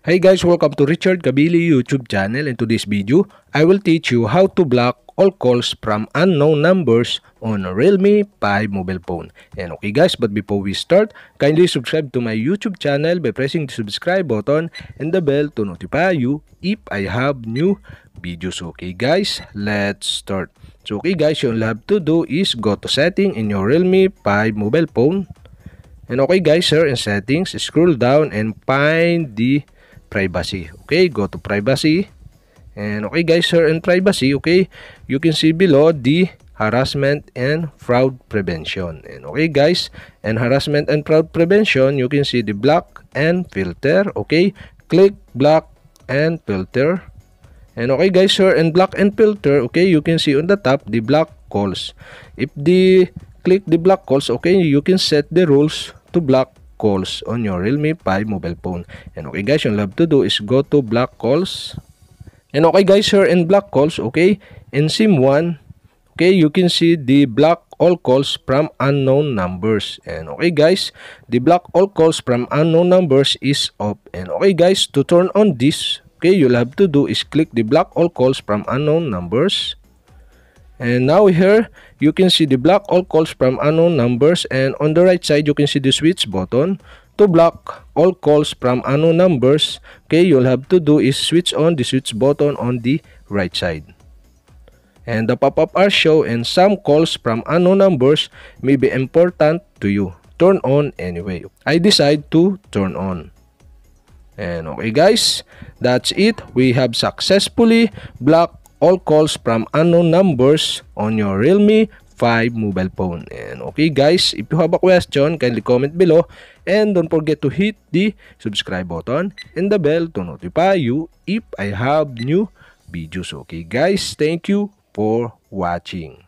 Hey guys, welcome to Richard Kabili YouTube channel. In today's video, I will teach you how to block all calls from unknown numbers on a Realme 5 mobile phone. And okay guys, but before we start, kindly subscribe to my YouTube channel by pressing the subscribe button and the bell to notify you if I have new videos. Okay guys, let's start. So okay guys, all you have to do is go to setting in your Realme 5 mobile phone. And okay guys, here in settings, scroll down and find the privacy. Okay, go to privacy. And okay guys, here in privacy, okay, you can see below the harassment and fraud prevention. And okay guys, and harassment and fraud prevention, you can see the block and filter. Okay, click block and filter. And okay guys, here in block and filter, okay, you can see on the top the block calls. If the click the block calls, okay, you can set the rules to block calls on your Realme 5 mobile phone. And okay guys, you'll have to do is go to block calls. And okay guys, here in block calls, okay, in SIM 1, okay, you can see the block all calls from unknown numbers. And okay guys, the block all calls from unknown numbers is off. And okay guys, to turn on this, okay, you'll have to do is click the block all calls from unknown numbers. And now here, you can see the block all calls from unknown numbers, and on the right side, you can see the switch button. To block all calls from unknown numbers, okay, you'll have to do is switch on the switch button on the right side. And the pop-up are show, and some calls from unknown numbers may be important to you. Turn on anyway. I decide to turn on. And okay guys, that's it. We have successfully blocked all calls from unknown numbers on your Realme 5 mobile phone. And okay guys, if you have a question, kindly comment below, and don't forget to hit the subscribe button and the bell to notify you if I have new videos. Okay guys, thank you for watching.